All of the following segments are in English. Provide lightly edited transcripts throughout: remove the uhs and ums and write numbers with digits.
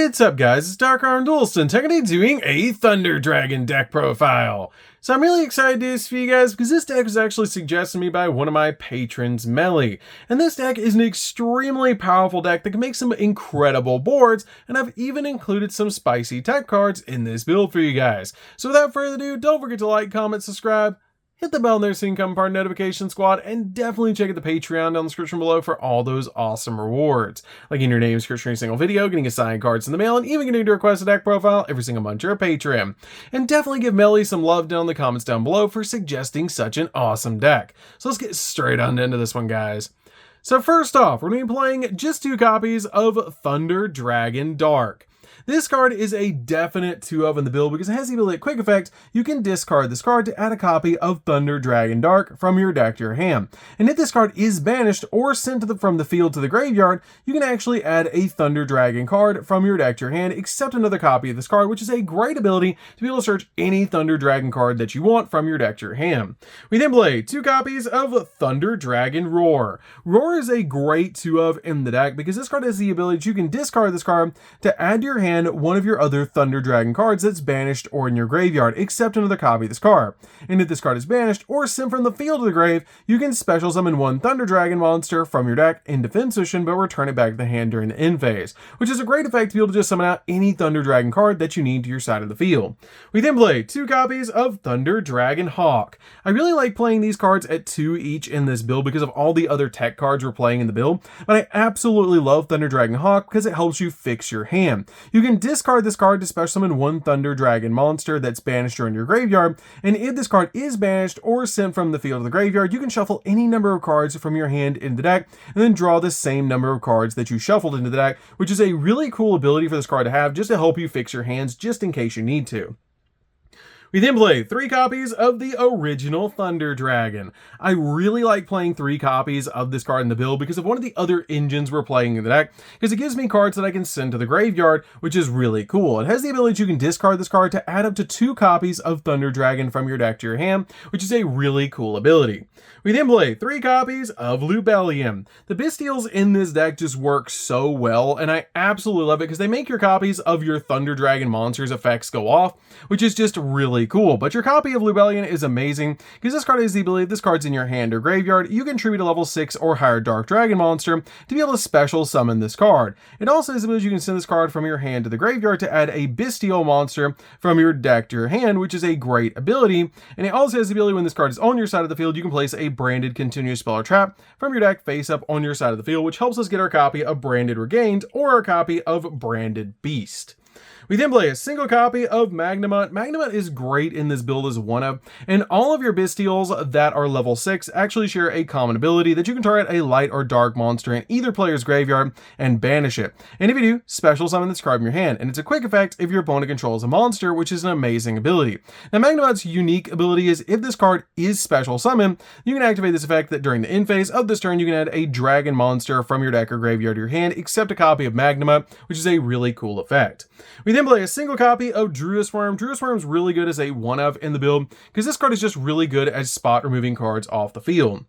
What's up guys, it's DarkArmedDuelist and today doing a Thunder Dragon deck profile. So I'm really excited to do this for you guys because this deck was actually suggested to me by one of my patrons, Meli. And this deck is an extremely powerful deck that can make some incredible boards, and I've even included some spicy tech cards in this build for you guys. So without further ado, don't forget to like, comment, subscribe, hit the bell there so you can become part of Notification Squad, and definitely check out the Patreon down in the description below for all those awesome rewards. Like in your name, description, every single video, getting assigned cards in the mail, and even getting to request a deck profile every single month you're a patron. And definitely give Meli some love down in the comments down below for suggesting such an awesome deck. So let's get straight on into this one, guys. So first off, we're going to be playing just 2 copies of Thunder Dragon Dark. This card is a definite 2-of in the build because it has the ability at quick effect. You can discard this card to add a copy of Thunder Dragon Dark from your deck to your hand. And if this card is banished or sent from the field to the graveyard, you can actually add a Thunder Dragon card from your deck to your hand, except another copy of this card, which is a great ability to be able to search any Thunder Dragon card that you want from your deck to your hand. We then play 2 copies of Thunder Dragon Roar. Roar is a great 2-of in the deck because this card has the ability that you can discard this card to add to your hand one of your other Thunder Dragon cards that's banished or in your graveyard, except another copy of this card. And if this card is banished or sent from the field to the grave, you can special summon 1 Thunder Dragon monster from your deck in defense position, but return it back to the hand during the end phase, which is a great effect to be able to just summon out any Thunder Dragon card that you need to your side of the field. We then play 2 copies of Thunder Dragon Hawk. I really like playing these cards at 2 each in this build because of all the other tech cards we're playing in the build, but I absolutely love Thunder Dragon Hawk because it helps you fix your hand. You can discard this card to special summon 1 Thunder Dragon monster that's banished during your graveyard, and if this card is banished or sent from the field to the graveyard, you can shuffle any number of cards from your hand into the deck and then draw the same number of cards that you shuffled into the deck, which is a really cool ability for this card to have just to help you fix your hands just in case you need to. We then play 3 copies of the original Thunder Dragon. I really like playing 3 copies of this card in the build because of one of the other engines we're playing in the deck, because it gives me cards that I can send to the graveyard, which is really cool. It has the ability you can discard this card to add up to 2 copies of Thunder Dragon from your deck to your hand, which is a really cool ability. We then play 3 copies of Lubellion. The Bystials in this deck just work so well, and I absolutely love it because they make your copies of your Thunder Dragon monsters effects go off, which is just really cool. But your copy of Lubellion is amazing because this card has the ability, if this card's in your hand or graveyard, you can tribute a level 6 or higher Dark Dragon monster to be able to special summon this card. It also has the ability you can send this card from your hand to the graveyard to add a Bystial monster from your deck to your hand, which is a great ability. And it also has the ability when this card is on your side of the field, you can place a branded continuous spell or trap from your deck face up on your side of the field, which helps us get our copy of Branded Regained or our copy of Branded Beast. We then play a single copy of Magnemite. Magnemite is great in this build as 1-of, and all of your Bystials that are level 6 actually share a common ability that you can target a light or dark monster in either player's graveyard and banish it. And if you do, special summon this card from your hand, and it's a quick effect if your opponent controls a monster, which is an amazing ability. Now Magnemite's unique ability is if this card is special summoned, you can activate this effect that during the end phase of this turn you can add a dragon monster from your deck or graveyard to your hand, except a copy of Magnemite, which is a really cool effect. We then play a single copy of Druisworm. Druisworm's really good as a 1-of in the build because this card is just really good at spot removing cards off the field.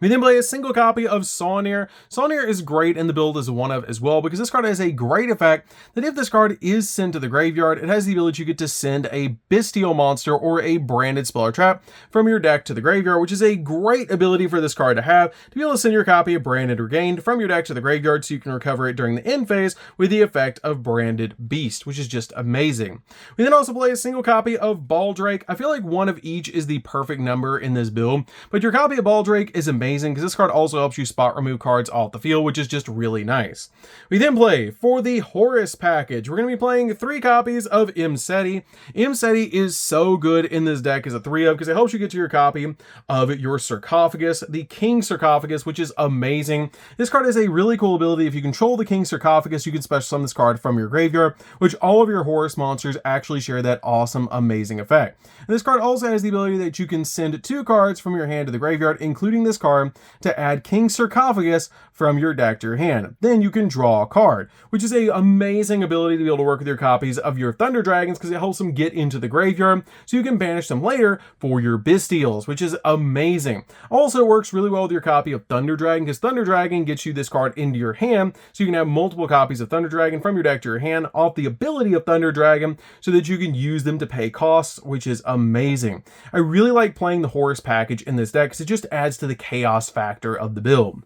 We then play a single copy of Saunir. Saunir is great in the build as a 1-of as well because this card has a great effect that if this card is sent to the graveyard, it has the ability you get to send a Bystial monster or a branded spell or trap from your deck to the graveyard, which is a great ability for this card to have to be able to send your copy of Branded Regained from your deck to the graveyard so you can recover it during the end phase with the effect of Branded Beast, which is just amazing. We then also play a single copy of Baldrake. I feel like 1 of each is the perfect number in this build, but your copy of Baldrake is amazing because this card also helps you spot remove cards off the field, which is just really nice. We then play for the Horus package. We're going to be playing 3 copies of Imseti. Imseti is so good in this deck as a 3-of because it helps you get to your copy of your Sarcophagus, the King Sarcophagus, which is amazing. This card has a really cool ability. If you control the King Sarcophagus, you can special summon this card from your graveyard, which all of your Horus monsters actually share that awesome, amazing effect. And this card also has the ability that you can send 2 cards from your hand to the graveyard, including this card card to add King Sarcophagus from your deck to your hand. Then you can draw a card, which is an amazing ability to be able to work with your copies of your Thunder Dragons because it helps them get into the graveyard so you can banish them later for your Bystials, which is amazing. Also works really well with your copy of Thunder Dragon because Thunder Dragon gets you this card into your hand so you can have multiple copies of Thunder Dragon from your deck to your hand off the ability of Thunder Dragon so that you can use them to pay costs, which is amazing. I really like playing the Horus package in this deck because it just adds to the chaos factor of the build.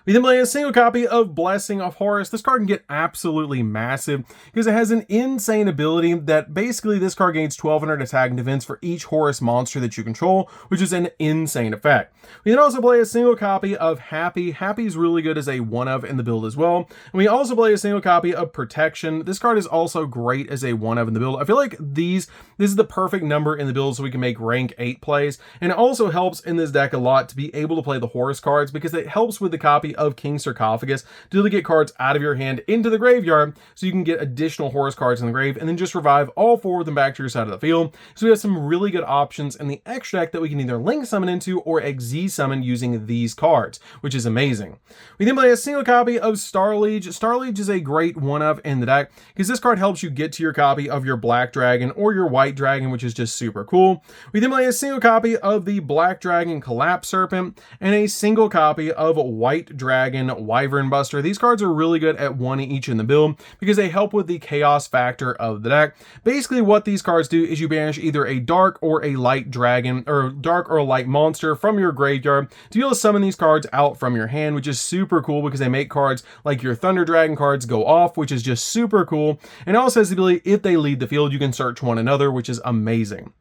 We then play a single copy of Blessing of Horus. This card can get absolutely massive because it has an insane ability that basically this card gains 1200 attack and defense for each Horus monster that you control, which is an insane effect. We then also play a single copy of Happy. Happy is really good as a one-of in the build as well. And we also play a single copy of Protection. This card is also great as a one-of in the build. I feel like this is the perfect number in the build so we can make rank 8 plays. And it also helps in this deck a lot to be able to play the Horus cards because it helps with the copy of King Sarcophagus to get cards out of your hand into the graveyard so you can get additional Horus cards in the grave and then just revive all 4 of them back to your side of the field. So we have some really good options in the extra deck that we can either link summon into or XZ summon using these cards, which is amazing. We then play a single copy of Starliege. Starliege is a great one-of in the deck because this card helps you get to your copy of your Black Dragon or your White Dragon, which is just super cool. We then play a single copy of the Black Dragon Collapse Serpent and a single copy of White Dragon Wyvern Buster. These cards are really good at 1 each in the build because they help with the chaos factor of the deck. Basically what these cards do is you banish either a dark or a light dragon or dark or light monster from your graveyard to be able to summon these cards out from your hand, which is super cool because they make cards like your Thunder Dragon cards go off, which is just super cool. And it also has the ability, if they leave the field, you can search one another, which is amazing.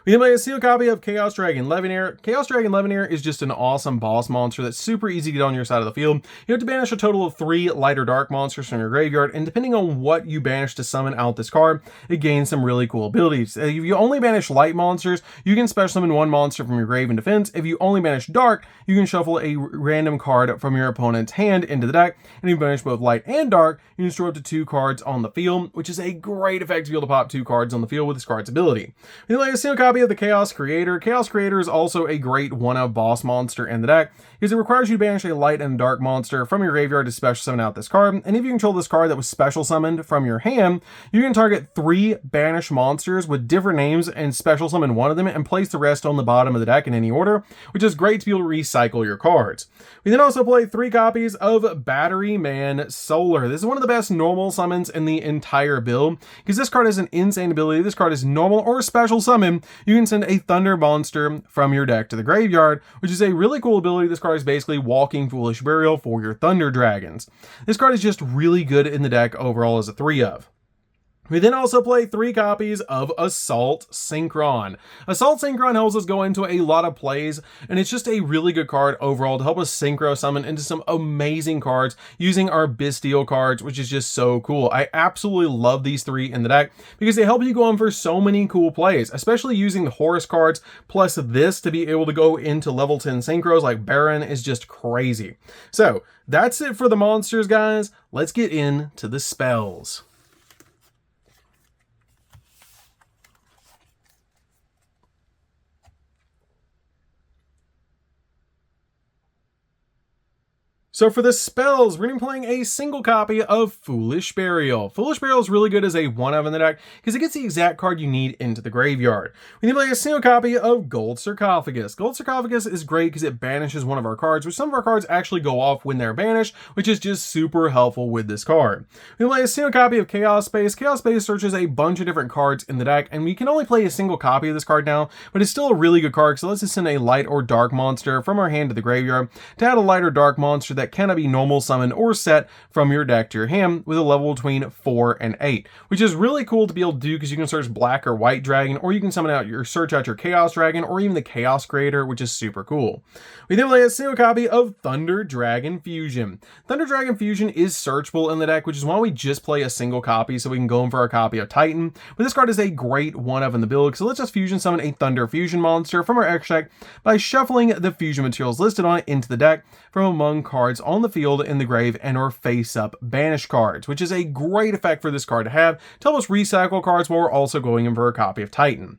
We then play a sealed copy of Chaos Dragon Levineer. Chaos Dragon Levineer is just an awesome boss monster that's super easy to get on your side of the field. You have to banish a total of 3 light or dark monsters from your graveyard, and depending on what you banish to summon out this card, it gains some really cool abilities. If you only banish light monsters, you can special summon 1 monster from your grave in defense. If you only banish dark, you can shuffle a random card from your opponent's hand into the deck, and if you banish both light and dark, you can store up to 2 cards on the field, which is a great effect to be able to pop 2 cards on the field with this card's ability. We then play a single copy of the Chaos Creator. Chaos Creator is also a great one-of boss monster in the deck because it requires you to banish a light and dark monster from your graveyard to special summon out this card. And if you control this card that was special summoned from your hand, you can target 3 banished monsters with different names and special summon 1 of them and place the rest on the bottom of the deck in any order, which is great to be able to recycle your cards. We then also play 3 copies of Battery Man Solar. This is one of the best normal summons in the entire build because this card has an insane ability. This card is normal or special summon. You can send a Thunder monster from your deck to the graveyard, which is a really cool ability. This card is basically walking Foolish Burial for your Thunder Dragons. This card is just really good in the deck overall as a 3-of. We then also play 3 copies of Assault Synchron. Assault Synchron helps us go into a lot of plays, and it's just a really good card overall to help us synchro summon into some amazing cards using our Bystial cards, which is just so cool. I absolutely love these 3 in the deck because they help you go on for so many cool plays, especially using the Horus cards plus this to be able to go into level 10 synchros like Baron is just crazy. So that's it for the monsters, guys. Let's get into the spells. So for the spells, we're going to be playing a single copy of Foolish Burial. Foolish Burial is really good as a one-of in the deck because it gets the exact card you need into the graveyard. We then play a single copy of Gold Sarcophagus. Gold Sarcophagus is great because it banishes one of our cards, which some of our cards actually go off when they're banished, which is just super helpful with this card. We then play a single copy of Chaos Space. Chaos Space searches a bunch of different cards in the deck, and we can only play a single copy of this card now, but it's still a really good card because it lets us send a light or dark monster from our hand to the graveyard to add a light or dark monster that cannot be normal summoned or set from your deck to your hand with a level between 4 and 8, which is really cool to be able to do because you can search Black or White Dragon, or you can search out your Chaos Dragon, or even the Chaos Creator, which is super cool. We then play a single copy of Thunder Dragon Fusion. Thunder Dragon Fusion is searchable in the deck, which is why we just play a single copy so we can go in for our copy of Titan. But this card is a great one-of in the build because it lets us fusion summon a Thunder Fusion monster from our extra deck by shuffling the fusion materials listed on it into the deck from among cards on the field, in the grave, and or face-up banish cards, which is a great effect for this card to have to help us recycle cards while we're also going in for a copy of Titan.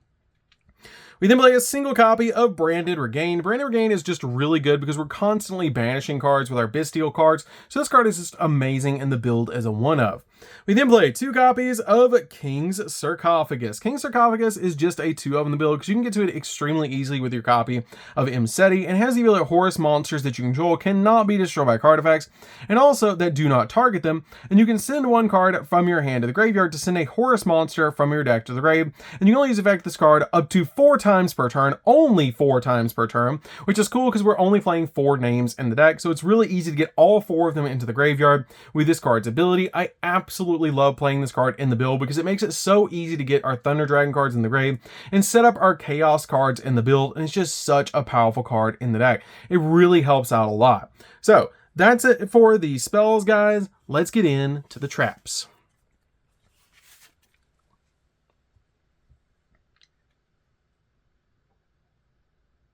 We then play a single copy of Branded Regain. Branded Regain is just really good because we're constantly banishing cards with our Bestial cards, so this card is just amazing in the build as a one-of. We then play 2 copies of King's Sarcophagus. King's Sarcophagus is just a 2-of in the build because you can get to it extremely easily with your copy of Imseti, and has the ability that Horus monsters that you control cannot be destroyed by card effects, and also that do not target them, and you can send 1 card from your hand to the graveyard to send a Horus monster from your deck to the grave, and you can only use effect this card up to 4 times per turn, only 4 times per turn, which is cool because we're only playing 4 names in the deck, so it's really easy to get all 4 of them into the graveyard with this card's ability. I absolutely love playing this card in the build because it makes it so easy to get our Thunder Dragon cards in the grave and set up our Chaos cards in the build, and it's just such a powerful card in the deck. It really helps out a lot. So that's it for the spells, guys. Let's get into the traps.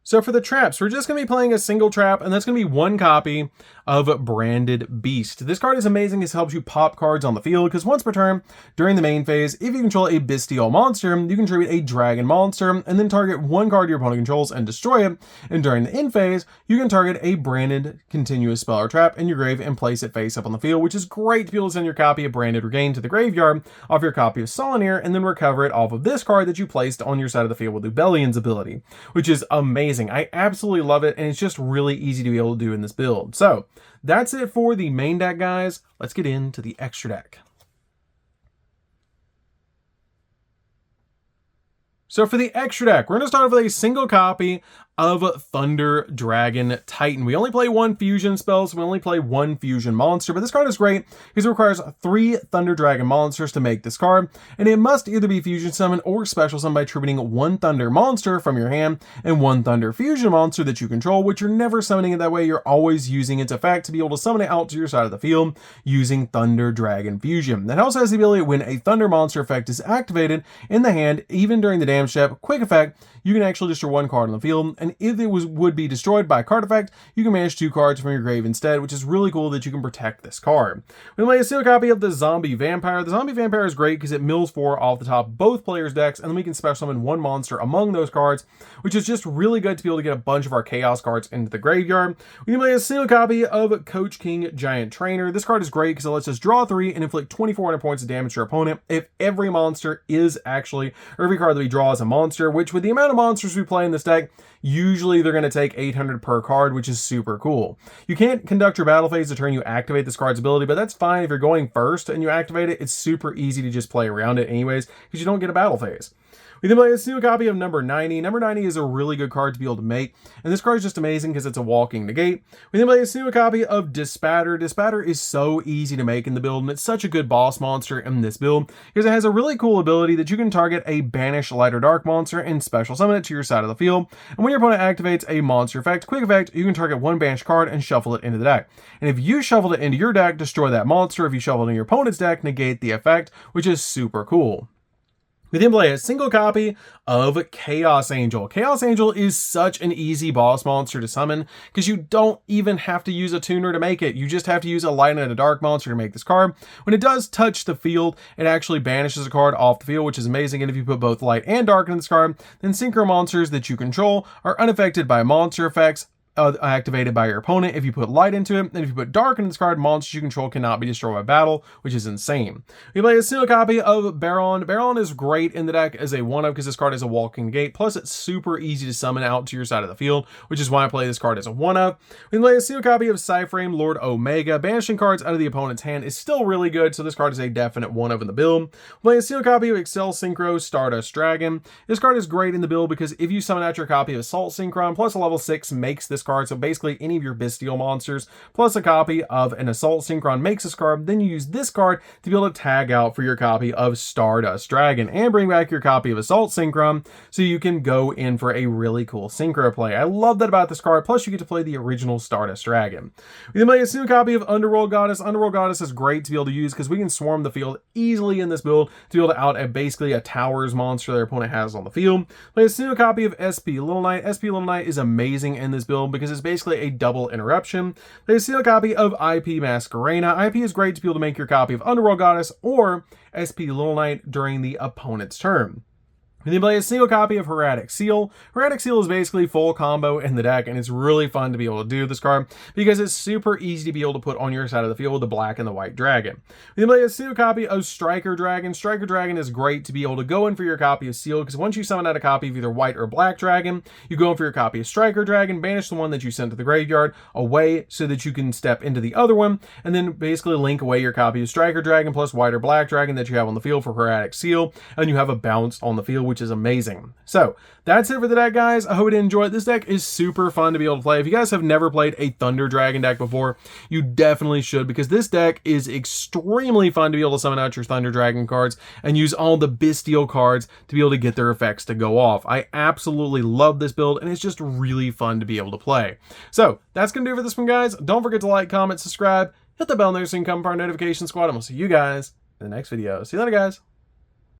So for the traps, we're just going to be playing a single trap, and that's going to be 1 copy of Branded Beast. This card is amazing because it helps you pop cards on the field, because once per turn, during the main phase, if you control a Bestial monster, you can tribute a Dragon monster, and then target 1 card your opponent controls and destroy it, and during the end phase, you can target a branded continuous spell or trap in your grave and place it face up on the field, which is great to be able to send your copy of Branded Regain to the graveyard off your copy of Solanair, and then recover it off of this card that you placed on your side of the field with Lubellion's ability, which is amazing. I absolutely love it, and it's just really easy to be able to do in this build. So that's it for the main deck, guys. Let's get into the extra deck. So for the extra deck, we're going to start with a single copy of Thunder Dragon Titan. We only play 1 fusion spell, so we only play 1 fusion monster, but this card is great because it requires 3 Thunder Dragon monsters to make this card, and it must either be fusion summon or special summon by tributing 1 Thunder monster from your hand and 1 Thunder fusion monster that you control, which you're never summoning it that way. You're always using its effect to be able to summon it out to your side of the field using Thunder Dragon Fusion. That also has the ability when a Thunder monster effect is activated in the hand, even during the damage step, quick effect, you can actually destroy 1 card on the field, and if it would be destroyed by a card effect, you can banish 2 cards from your grave instead, which is really cool that you can protect this card. We play a single copy of the Zombie Vampire. The Zombie Vampire is great because it mills 4 off the top of both players' decks, and then we can special summon 1 monster among those cards, which is just really good to be able to get a bunch of our Chaos cards into the graveyard. We can play a single copy of Coach King Giant Trainer. This card is great because it lets us draw 3 and inflict 2,400 points of damage to your opponent if every monster is actually, or every card that we draw is a monster, which with the amount of monsters we play in this deck, usually they're going to take 800 per card, which is super cool. You can't conduct your battle phase the turn you activate this card's ability, but that's fine. If you're going first and you activate it, it's super easy to just play around it anyways, because you don't get a battle phase. We then play a single copy of number 90. Number 90 is a really good card to be able to make, and this card is just amazing because it's a walking negate. We then play a single copy of Dispatter. Dispatter is so easy to make in the build, and it's such a good boss monster in this build because it has a really cool ability that you can target a Banish Light or Dark monster and special summon it to your side of the field. And when your opponent activates a monster effect, quick effect, you can target 1 Banish card and shuffle it into the deck. And if you shuffled it into your deck, destroy that monster. If you shuffled it in your opponent's deck, negate the effect, which is super cool. We then play a single copy of Chaos Angel. Chaos Angel is such an easy boss monster to summon because you don't even have to use a tuner to make it. You just have to use a light and a dark monster to make this card. When it does touch the field, it actually banishes a card off the field, which is amazing. And if you put both light and dark in this card, then synchro monsters that you control are unaffected by monster effects activated by your opponent if you put light into it, and if you put dark in this card, monsters you control cannot be destroyed by battle, which is insane. We play a single copy of Baron. Baron is great in the deck as a 1-of because this card is a walking gate, plus it's super easy to summon out to your side of the field, which is why I play this card as a 1-of. We play a single copy of Cyframe Lord Omega. Banishing cards out of the opponent's hand is still really good, so this card is a definite 1-of in the build. We play a single copy of Excel Synchro Stardust Dragon. This card is great in the build because if you summon out your copy of Assault Synchron, plus a level 6 makes this card, so basically any of your Bestial monsters plus a copy of an Assault Synchron makes this card, then you use this card to be able to tag out for your copy of Stardust Dragon and bring back your copy of Assault Synchron so you can go in for a really cool Synchro play. I love that about this card, plus you get to play the original Stardust Dragon. We then play a single copy of Underworld Goddess. Underworld Goddess is great to be able to use because we can swarm the field easily in this build to be able to out at basically a Towers monster their opponent has on the field. Play a single copy of SP Little Knight. SP Little Knight is amazing in this build because it's basically a double interruption. Play a single copy of IP Masquerena. IP is great to be able to make your copy of Underworld Goddess or SP Little Knight during the opponent's turn. And then play a single copy of Hieratic Seal. Hieratic Seal is basically full combo in the deck, and it's really fun to be able to do this card because it's super easy to be able to put on your side of the field with the black and the white dragon. We then play a single copy of Striker Dragon. Striker Dragon is great to be able to go in for your copy of Seal, because once you summon out a copy of either white or black dragon, you go in for your copy of Striker Dragon, banish the one that you sent to the graveyard away so that you can step into the other one, and then basically link away your copy of Striker Dragon plus white or black dragon that you have on the field for Hieratic Seal, and you have a bounce on the field, which is amazing. So that's it for the deck, guys. I hope you did enjoy it. This deck is super fun to be able to play. If you guys have never played a Thunder Dragon deck before, you definitely should, because this deck is extremely fun to be able to summon out your Thunder Dragon cards and use all the Bestial cards to be able to get their effects to go off. I absolutely love this build, and it's just really fun to be able to play. So that's going to do it for this one, guys. Don't forget to like, comment, subscribe, hit the bell there so you can come for our notification squad, and we'll see you guys in the next video. See you later, guys.